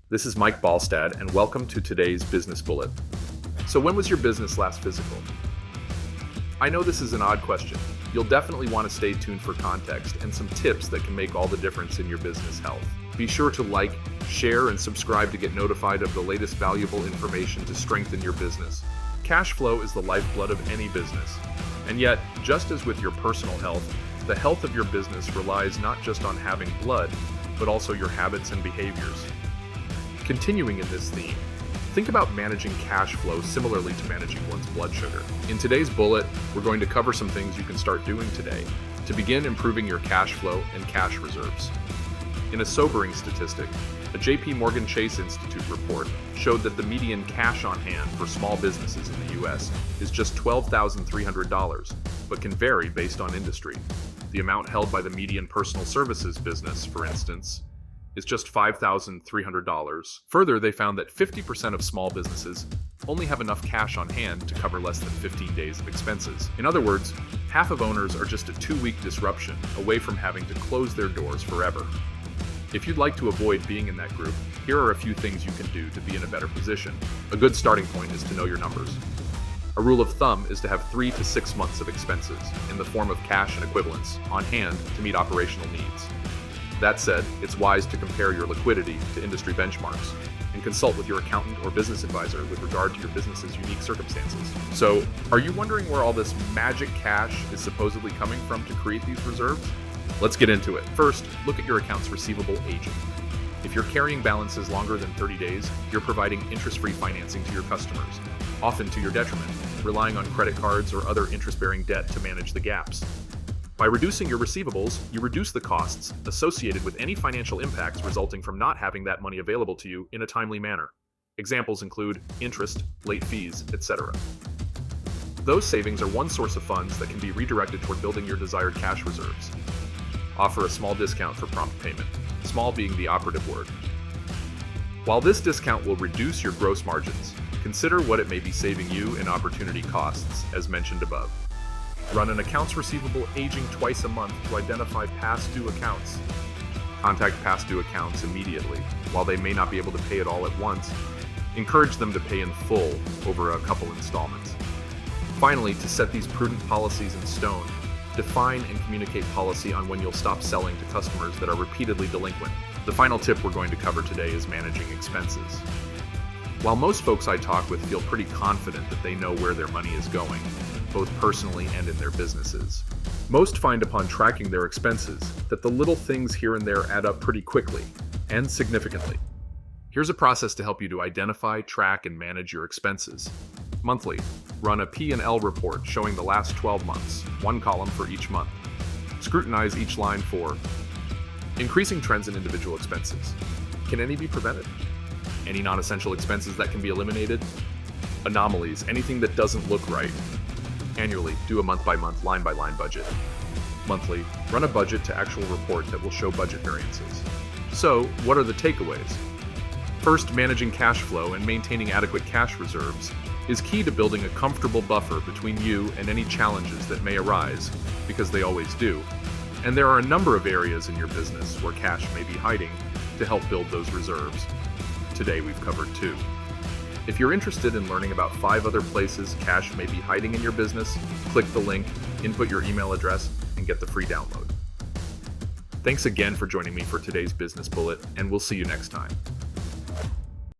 This is Mike Ballstad, and welcome to today's Business Bullet. So, when was your business last physical? I know this is an odd question. You'll definitely want to stay tuned for context and some tips that can make all the difference in your business health. Be sure to like, share, and subscribe to get notified of the latest valuable information to strengthen your business. Cash flow is the lifeblood of any business. And yet, just as with your personal health, the health of your business relies not just on having blood, but also your habits and behaviors. Continuing in this theme, think about managing cash flow similarly to managing one's blood sugar. In today's bullet, we're going to cover some things you can start doing today to begin improving your cash flow and cash reserves. In a sobering statistic, a JP Morgan Chase Institute report showed that the median cash on hand for small businesses in the US is just $12,300, but can vary based on industry. The amount held by the median personal services business, for instance, is just $5,300. Further, they found that 50% of small businesses only have enough cash on hand to cover less than 15 days of expenses. In other words, half of owners are just a 2-week disruption away from having to close their doors forever. If you'd like to avoid being in that group, here are a few things you can do to be in a better position. A good starting point is to know your numbers. A rule of thumb is to have 3 to 6 months of expenses in the form of cash and equivalents on hand to meet operational needs. That said, it's wise to compare your liquidity to industry benchmarks and consult with your accountant or business advisor with regard to your business's unique circumstances. So, are you wondering where all this magic cash is supposedly coming from to create these reserves? Let's get into it. First, look at your accounts receivable aging. If you're carrying balances longer than 30 days, you're providing interest-free financing to your customers, often to your detriment, relying on credit cards or other interest-bearing debt to manage the gaps. By reducing your receivables, you reduce the costs associated with any financial impacts resulting from not having that money available to you in a timely manner. Examples include interest, late fees, etc. Those savings are one source of funds that can be redirected toward building your desired cash reserves. Offer a small discount for prompt payment, small being the operative word. While this discount will reduce your gross margins, consider what it may be saving you in opportunity costs, as mentioned above. Run an accounts receivable aging twice a month to identify past due accounts. Contact past due accounts immediately. While they may not be able to pay it all at once, encourage them to pay in full over a couple installments. Finally, to set these prudent policies in stone, define and communicate policy on when you'll stop selling to customers that are repeatedly delinquent. The final tip we're going to cover today is managing expenses. While most folks I talk with feel pretty confident that they know where their money is going, both personally and in their businesses, most find upon tracking their expenses that the little things here and there add up pretty quickly and significantly. Here's a process to help you to identify, track, and manage your expenses. Monthly, run a P&L report showing the last 12 months, one column for each month. Scrutinize each line for increasing trends in individual expenses. Can any be prevented? Any non-essential expenses that can be eliminated? Anomalies, anything that doesn't look right. Annually, do a month-by-month, line-by-line budget. Monthly, run a budget to actual report that will show budget variances. So, what are the takeaways? First, managing cash flow and maintaining adequate cash reserves is key to building a comfortable buffer between you and any challenges that may arise, because they always do. And there are a number of areas in your business where cash may be hiding to help build those reserves. Today we've covered 2. If you're interested in learning about 5 other places cash may be hiding in your business, click the link, input your email address, and get the free download. Thanks again for joining me for today's Business Bullet, and we'll see you next time.